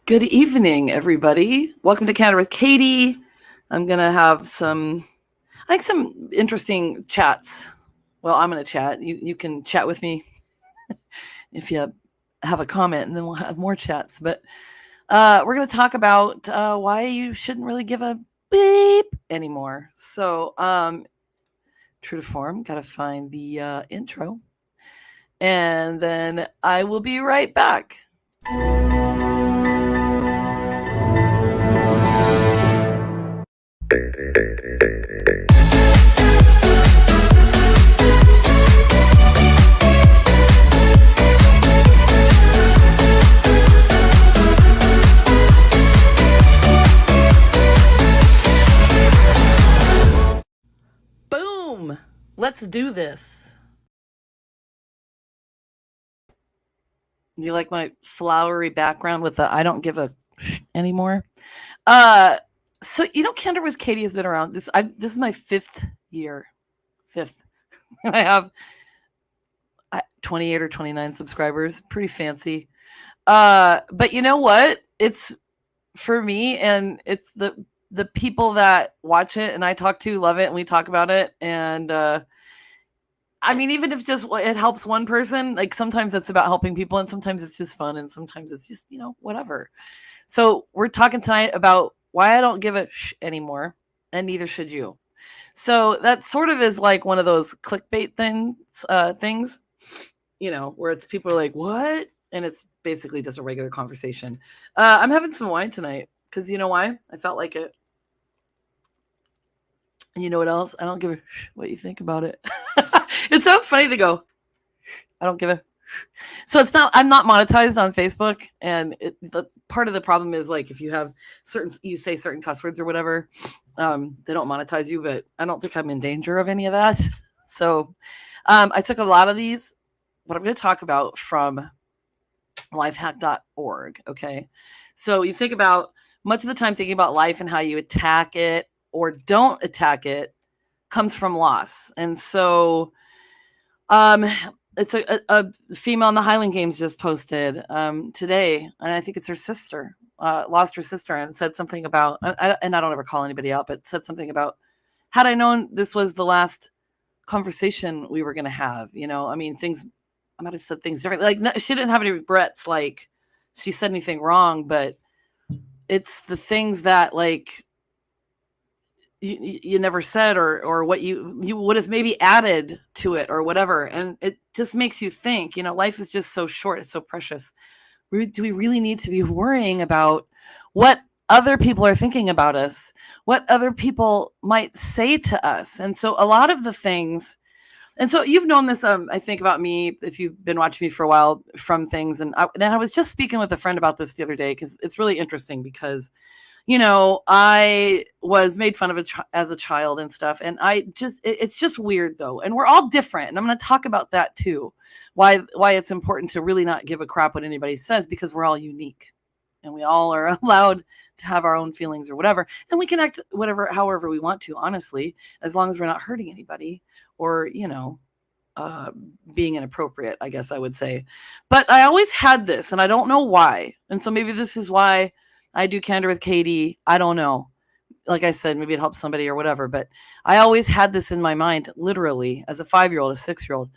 Good evening, everybody. Welcome to Canada with Katy. I'm going to have some interesting chats. Well, I'm going to chat. You can chat with me if you have a comment, and then we'll have more chats. But we're going to talk about why you shouldn't really give a beep anymore. So, true to form, got to find the intro. And then I will be right back. Boom! Let's do this. Do you like my flowery background with the I don't give a anymore? So Candor with Katy has been around. This is my fifth year. Fifth. I have 28 or 29 subscribers. Pretty fancy. But you know what? It's for me, and it's the people that watch it and I talk to love it, and we talk about it. And I mean, even if just it helps one person, like sometimes it's about helping people, and sometimes it's just fun, and sometimes it's just whatever. So we're talking tonight about why I don't give a anymore, and neither should you. So that sort of is like one of those clickbait things, where it's people are like, what? And it's basically just a regular conversation. I'm having some wine tonight because you know why? I felt like it. And you know what else? I don't give a what you think about it. It sounds funny to go, I don't give a. So I'm not monetized on Facebook. And the part of the problem is like, if you have you say certain cuss words or whatever, they don't monetize you, but I don't think I'm in danger of any of that. So I took a lot of these, what I'm going to talk about from lifehack.org. Okay. So you think about much of the time thinking about life and how you attack it or don't attack it comes from loss. And so, it's a female in the Highland Games just posted today, and I think it's her sister, lost her sister, and said something about, and I don't ever call anybody out, but said something about, had I known this was the last conversation we were going to have, I mean, I might have said things differently. Like, she didn't have any regrets, like she said anything wrong, but it's the things that like you never said, or what you would have maybe added to it or whatever. And it just makes you think, life is just so short. It's so precious. Do we really need to be worrying about what other people are thinking about us, what other people might say to us? And so a lot of the things, and so you've known this, I think, about me, if you've been watching me for a while, from things. And I was just speaking with a friend about this the other day, because it's really interesting because I was made fun of as a child and stuff. And it's just weird though. And we're all different. And I'm going to talk about that too. Why it's important to really not give a crap what anybody says, because we're all unique and we all are allowed to have our own feelings or whatever. And we can act however we want to, honestly, as long as we're not hurting anybody or, being inappropriate, I guess I would say. But I always had this, and I don't know why. And so maybe this is why I do Candor with Katy. I don't know. Like I said, maybe it helps somebody or whatever. But I always had this in my mind, literally, as a 5-year-old, a 6-year-old.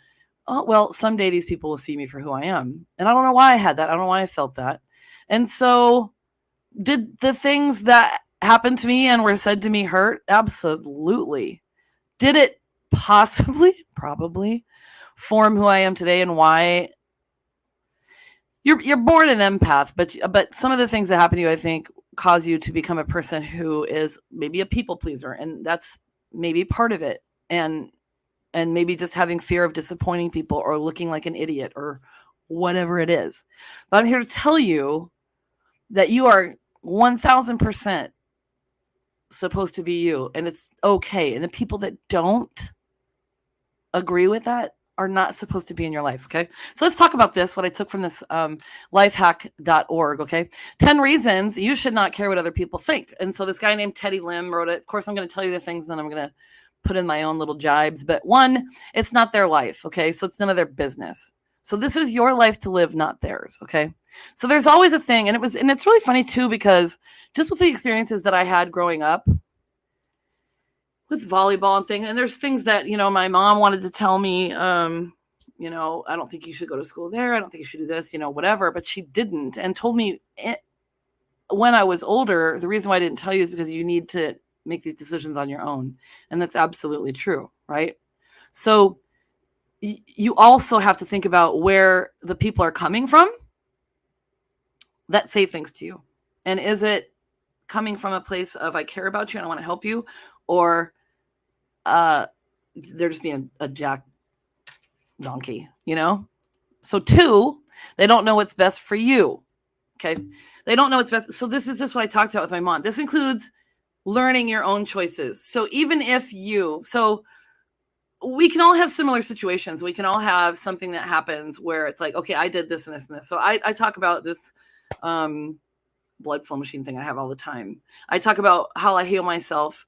Oh, well, someday these people will see me for who I am. And I don't know why I had that. I don't know why I felt that. And so did the things that happened to me and were said to me hurt? Absolutely. Did it possibly, probably, form who I am today and why? You're born an empath, but some of the things that happen to you, I think, cause you to become a person who is maybe a people pleaser, and that's maybe part of it. And maybe just having fear of disappointing people or looking like an idiot or whatever it is. But I'm here to tell you that you are 1000% supposed to be you, and it's okay. And the people that don't agree with that are not supposed to be in your life. Okay. So let's talk about this. What I took from this lifehack.org. Okay. 10 reasons you should not care what other people think. And so this guy named Teddy Lim wrote it. Of course, I'm going to tell you the things, and then I'm going to put in my own little jibes. But one, it's not their life. Okay. So it's none of their business. So this is your life to live, not theirs. Okay. So there's always a thing. And it's really funny too, because just with the experiences that I had growing up with volleyball and things, and there's things that, my mom wanted to tell me, I don't think you should go to school there. I don't think you should do this, whatever, but she didn't, and told me when I was older, the reason why I didn't tell you is because you need to make these decisions on your own. And that's absolutely true. Right. So you also have to think about where the people are coming from that say things to you. And is it coming from a place of, I care about you and I want to help you, or they're just being a jack donkey, So 2, they don't know what's best for you. Okay. They don't know what's best. So this is just what I talked about with my mom. This includes learning your own choices. So even if we can all have similar situations. We can all have something that happens where it's like, okay, I did this and this and this. So I talk about this blood flow machine thing I have all the time. I talk about how I heal myself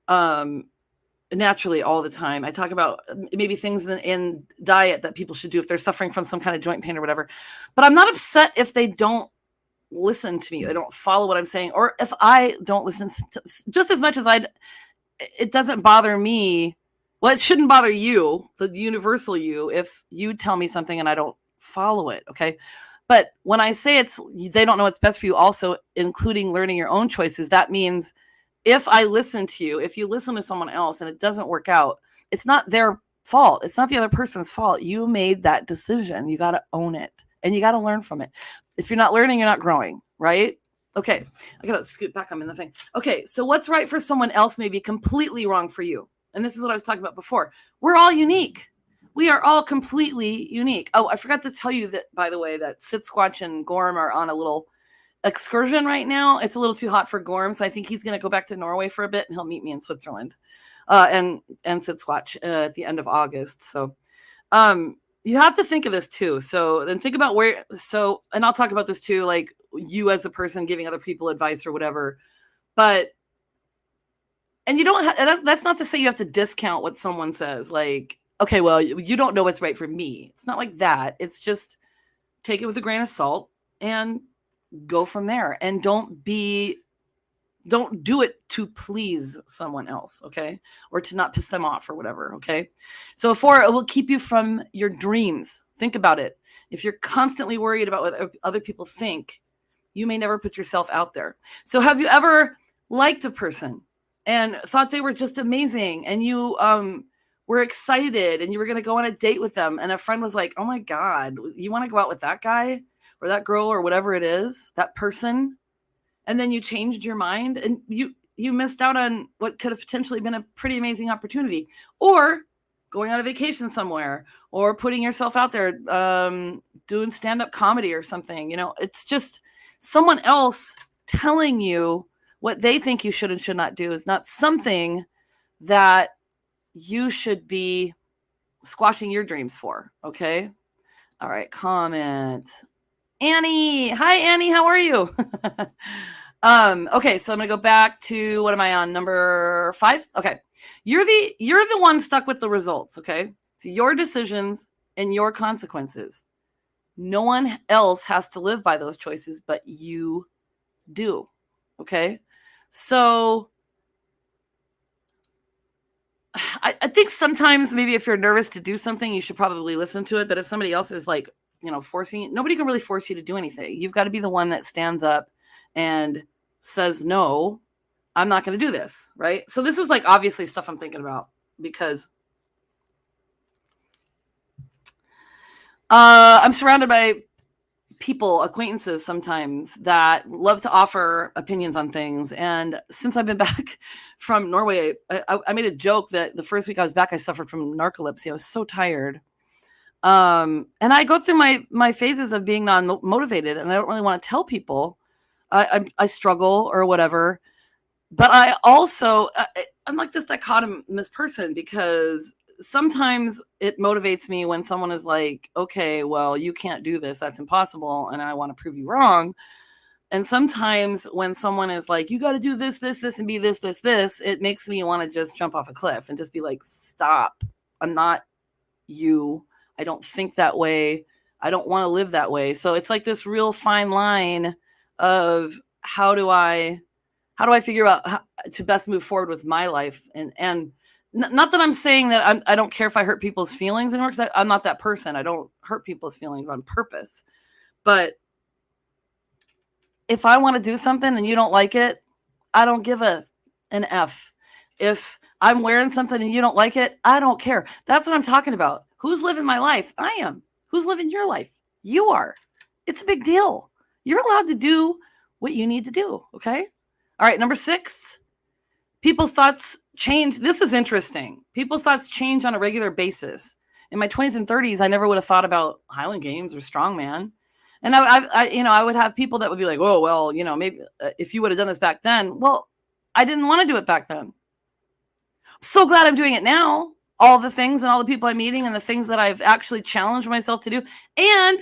naturally all the time. I talk about maybe things in diet that people should do if they're suffering from some kind of joint pain or whatever. But I'm not upset if they don't listen to me. They don't follow what I'm saying. Or if I don't listen to, just as much as it doesn't bother me. Well, it shouldn't bother you, the universal you, if you tell me something and I don't follow it. Okay. But when I say they don't know what's best for you, also including learning your own choices, that means if I listen to you, if you listen to someone else and it doesn't work out, it's not their fault. It's not the other person's fault. You made that decision. You got to own it and you got to learn from it. If you're not learning, you're not growing, right? Okay. I got to scoot back. I'm in the thing. Okay. So what's right for someone else may be completely wrong for you. And this is what I was talking about before. We're all unique. We are all completely unique. Oh, I forgot to tell you that, by the way, that Sit Squatch and Gorm are on a little excursion right now. It's a little too hot for Gorm, so I think he's going to go back to Norway for a bit, and he'll meet me in Switzerland and Sit Squatch at the end of August. So you have to think of this too. So then think about and I'll talk about this too, like you as a person giving other people advice or whatever. And you don't that's not to say you have to discount what someone says. Like, okay, well, you don't know what's right for me. It's not like that. It's just take it with a grain of salt and go from there. And don't do it to please someone else, okay? Or to not piss them off or whatever, okay? So 4, it will keep you from your dreams. Think about it. If you're constantly worried about what other people think, you may never put yourself out there. So have you ever liked a person and thought they were just amazing, and you were excited and you were going to go on a date with them, and a friend was like, oh my God, you want to go out with that guy or that girl or whatever it is, that person? And then you changed your mind and you missed out on what could have potentially been a pretty amazing opportunity, or going on a vacation somewhere, or putting yourself out there, doing stand-up comedy or something. It's just someone else telling you what they think you should and should not do is not something that you should be squashing your dreams for. Okay. All right. Comment. Annie. Hi, Annie. How are you? Okay. So I'm going to go back to, what am I on? Number 5. Okay. You're the one stuck with the results. Okay. So your decisions and your consequences. No one else has to live by those choices, but you do. Okay. So I think sometimes maybe if you're nervous to do something, you should probably listen to it. But if somebody else is like, forcing it, nobody can really force you to do anything. You've got to be the one that stands up and says, no, I'm not going to do this. Right. So this is like obviously stuff I'm thinking about, because I'm surrounded by people, acquaintances sometimes, that love to offer opinions on things. And since I've been back from Norway, I made a joke that the first week I was back, I suffered from narcolepsy. I was so tired. And I go through my phases of being non-motivated, and I don't really want to tell people I struggle or whatever. But I also, I'm like this dichotomous person, because sometimes it motivates me when someone is like, okay, well, you can't do this. That's impossible. And I want to prove you wrong. And sometimes when someone is like, you got to do this, this, this, and be this, this, this, it makes me want to just jump off a cliff and just be like, stop. I'm not you. I don't think that way. I don't want to live that way. So it's like this real fine line of how do I figure out how to best move forward with my life? And not that I'm saying that I don't care if I hurt people's feelings anymore, because I'm not that person. I don't hurt people's feelings on purpose. But if I want to do something and you don't like it, I don't give an F. If I'm wearing something and you don't like it, I don't care. That's what I'm talking about. Who's living my life? I am. Who's living your life? You are. It's a big deal. You're allowed to do what you need to do. Okay. All right. Number 6, people's thoughts change. This is interesting. People's thoughts change on a regular basis. In my 20s and 30s, I never would have thought about Highland Games or strongman. And I would have people that would be like, oh, well, maybe if you would have done this back then. Well, I didn't want to do it back then. I'm so glad I'm doing it now. All the things and all the people I'm meeting and the things that I've actually challenged myself to do, and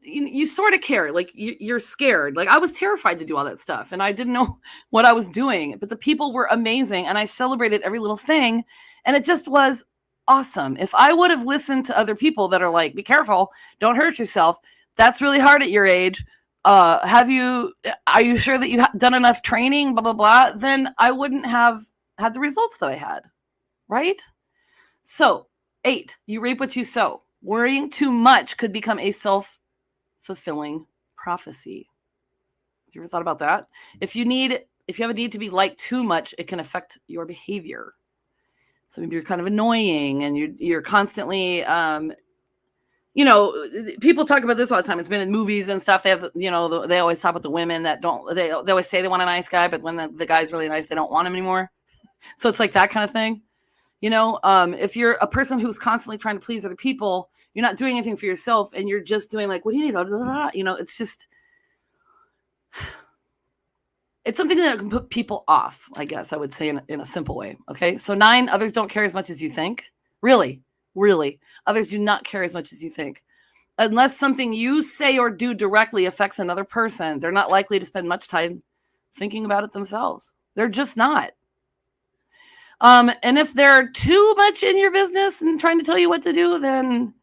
you sort of care, like you're scared. Like I was terrified to do all that stuff and I didn't know what I was doing, but the people were amazing and I celebrated every little thing. And it just was awesome. If I would have listened to other people that are like, be careful, don't hurt yourself. That's really hard at your age. Are you sure that you've done enough training, blah, blah, blah? Then I wouldn't have had the results that I had. Right? So 8, you reap what you sow. Worrying too much could become a self-fulfilling prophecy. Have you ever thought about that? If you have a need to be liked too much, it can affect your behavior. So maybe you're kind of annoying and you're constantly, people talk about this all the time. It's been in movies and stuff. They have, they always talk about the women that they always say they want a nice guy, but when the guy's really nice, they don't want him anymore. So it's like that kind of thing. If you're a person who's constantly trying to please other people, you're not doing anything for yourself and you're just doing like, what do you need? Blah, blah, blah. It's just, it's something that can put people off, I guess I would say in a simple way. Okay. So 9, others don't care as much as you think. Really, really. Others do not care as much as you think. Unless something you say or do directly affects another person, they're not likely to spend much time thinking about it themselves. They're just not. And if they're too much in your business and trying to tell you what to do, then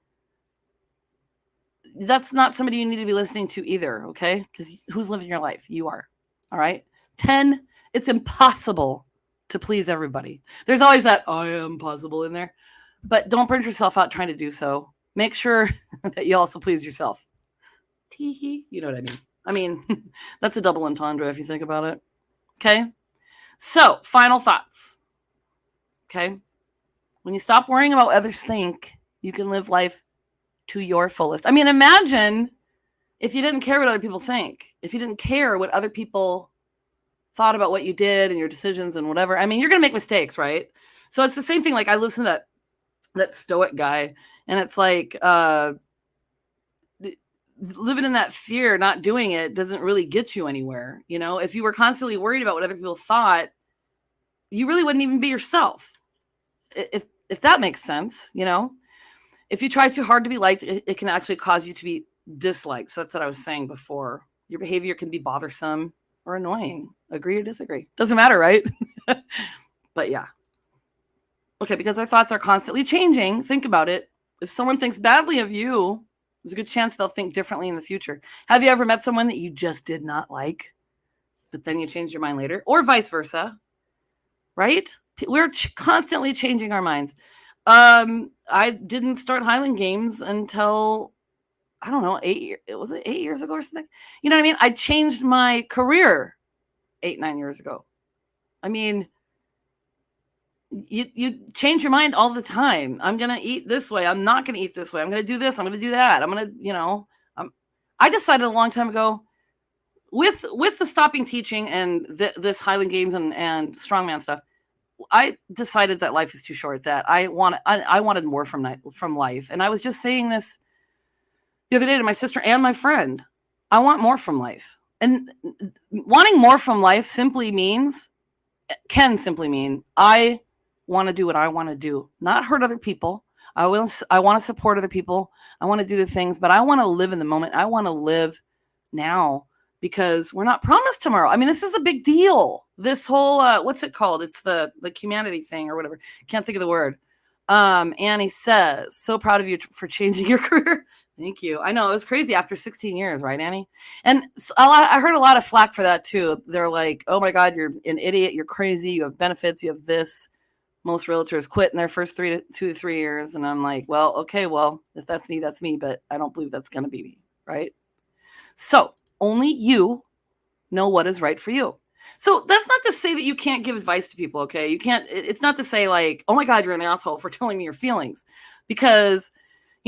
that's not somebody you need to be listening to either. Okay. Because who's living your life? You are. All right. 10, it's impossible to please everybody. There's always that I am possible in there, but don't burn yourself out trying to do so. Make sure that you also please yourself. Tee-hee. You know what I mean? I mean, that's a double entendre if you think about it. Okay. So final thoughts. Okay. When you stop worrying about what others think, you can live life to your fullest. I mean, imagine if you didn't care what other people think, if you didn't care what other people thought about what you did and your decisions and whatever. I mean, you're going to make mistakes, right? So it's the same thing. Like I listen to that stoic guy and it's like, living in that fear, not doing it doesn't really get you anywhere. If you were constantly worried about what other people thought, you really wouldn't even be yourself. If that makes sense, if you try too hard to be liked, it can actually cause you to be disliked. So that's what I was saying before. Your behavior can be bothersome or annoying. Agree or disagree? Doesn't matter, right? But yeah. Okay, because our thoughts are constantly changing. Think about it. If someone thinks badly of you, there's a good chance they'll think differently in the future. Have you ever met someone that you just did not like, but then you changed your mind later? Or vice versa, right? We're constantly changing our minds. I didn't start Highland Games until, I don't know, 8 years. Was it 8 years ago or something? You know what I mean? I changed my career 8-9 years ago. I mean, you change your mind all the time. I'm going to eat this way. I'm not going to eat this way. I'm going to do this. I'm going to do that. I'm going to, I decided a long time ago with the stopping teaching and this Highland Games and strongman stuff, I decided that life is too short, that I wanted more from life. And I was just saying this the other day to my sister and my friend. I want more from life. And wanting more from life can simply mean I want to do what I want to do, not hurt other people. I want to support other people. I want to do the things, but I want to live in the moment. I want to live now because we're not promised tomorrow. I mean, this is a big deal. This whole, what's it called? It's the humanity thing or whatever. Can't think of the word. Annie says, so proud of you for changing your career. Thank you. I know it was crazy after 16 years, right, Annie? And so I heard a lot of flack for that too. They're like, oh my God, you're an idiot. You're crazy. You have benefits. You have this. Most realtors quit in their first 2 to 3 years. And I'm like, well, okay, well, if that's me, that's me. But I don't believe that's going to be me, right? So only you know what is right for you. So that's not to say that you can't give advice to people, okay? You can't, it's not to say like, oh my God, you're an asshole for telling me your feelings. Because,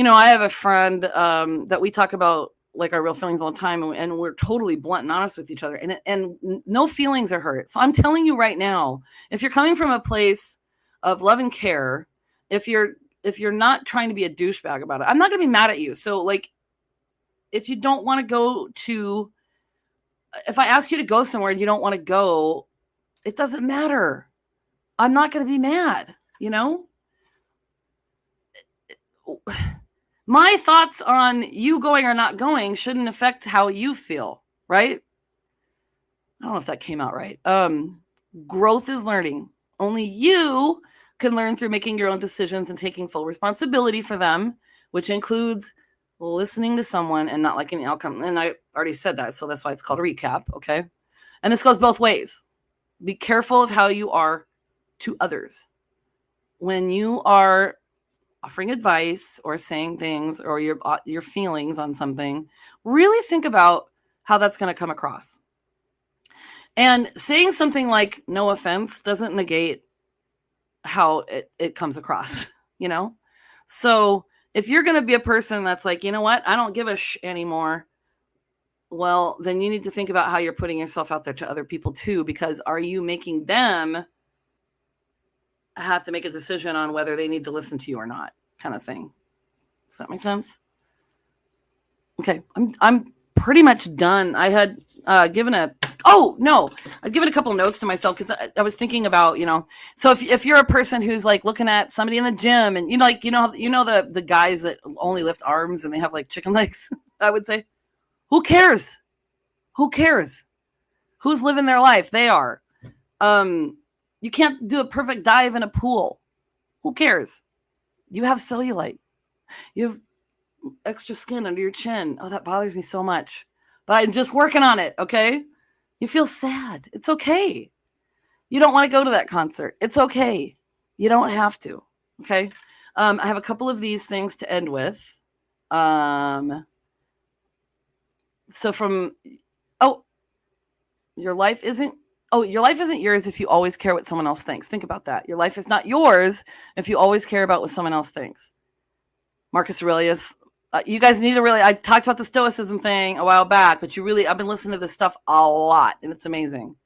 I have a friend that we talk about like our real feelings all the time, and we're totally blunt and honest with each other, and no feelings are hurt. So I'm telling you right now, if you're coming from a place of love and care, if you're not trying to be a douchebag about it, I'm not going to be mad at you. So like, if you don't want to go to, if I ask you to go somewhere and you don't want to go, it doesn't matter. I'm not going to be mad, My thoughts on you going or not going shouldn't affect how you feel, right? I don't know if that came out right. Growth is learning. Only you can learn through making your own decisions and taking full responsibility for them, which includes listening to someone and not liking the outcome. And I already said that, so that's why it's called a recap, okay? And this goes both ways. Be careful of how you are to others. When you are offering advice or saying things or your feelings on something, really think about how that's going to come across. And saying something like no offense doesn't negate how it comes across, So if you're going to be a person that's like, you know what, I don't give a anymore, well, then you need to think about how you're putting yourself out there to other people too, because are you making them have to make a decision on whether they need to listen to you or not, kind of thing. Does that make sense? Okay, I'm pretty much done. I had given a couple notes to myself because I was thinking about, so if you're a person who's like looking at somebody in the gym and the guys that only lift arms and they have like chicken legs, I would say, who cares? Who's living their life? They are. You can't do a perfect dive in a pool. Who cares? You have cellulite. You have extra skin under your chin. Oh, that bothers me so much. But I'm just working on it, okay? You feel sad. It's okay. You don't want to go to that concert. It's okay. You don't have to, okay? I have a couple of these things to end with. Your life isn't yours if you always care what someone else thinks. Think about that. Your life is not yours if you always care about what someone else thinks. Marcus Aurelius. You guys need to I talked about the Stoicism thing a while back, but I've been listening to this stuff a lot, and it's amazing.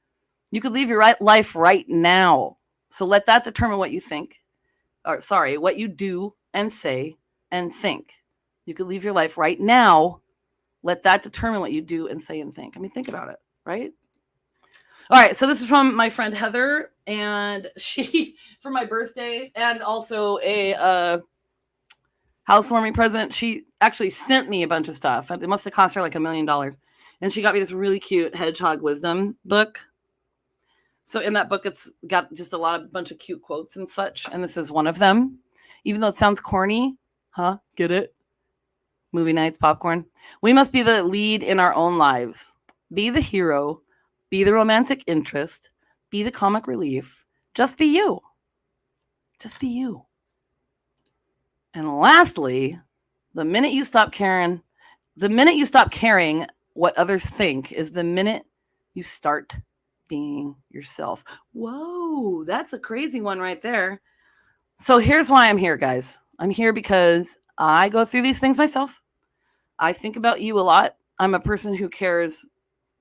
You could live your life right now. So let that determine what you think, what you do and say and think. You could leave your life right now. Let that determine what you do and say and think. I mean, think about it, right? All right, so this is from my friend Heather, and she, for my birthday, and also a housewarming present, she actually sent me a bunch of stuff. It must have cost her like $1 million. And she got me this really cute Hedgehog Wisdom book. So in that book, it's got just a bunch of cute quotes and such. And this is one of them. Even though it sounds corny, get it? Movie nights, popcorn. We must be the lead in our own lives. Be the hero. Be the romantic interest. Be the comic relief. Just be you. Just be you. And lastly, the minute you stop caring what others think is the minute you start being yourself. Whoa, that's a crazy one right there. So here's why I'm here, guys. I'm here because I go through these things myself. I think about you a lot. I'm a person who cares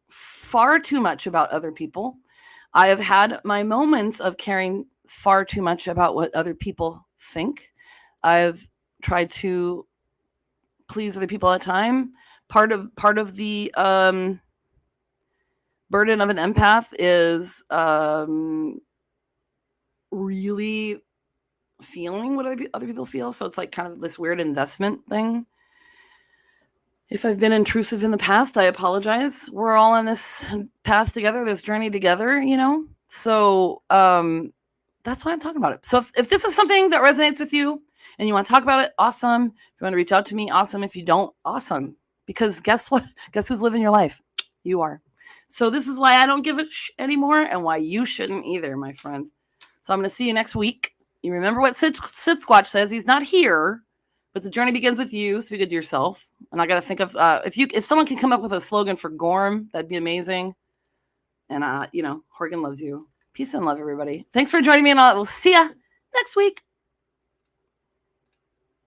far too much about other people. I have had my moments of caring far too much about what other people think. I've tried to please other people all the time. Part of the burden of an empath is really feeling what other people feel. So it's like kind of this weird investment thing. If I've been intrusive in the past, I apologize. We're all on this path together, this journey together, So that's why I'm talking about it. So if this is something that resonates with you and you want to talk about it, awesome. If you want to reach out to me, awesome. If you don't, awesome. Because guess what? Guess who's living your life? You are. So this is why I don't give a anymore and why you shouldn't either, my friends. So I'm going to see you next week. You remember what Sid Squatch says. He's not here, but the journey begins with you. So be good to yourself. And I got to think of, if someone can come up with a slogan for Gorm, that'd be amazing. And, Horgan loves you. Peace and love, everybody. Thanks for joining me, and we'll see ya next week.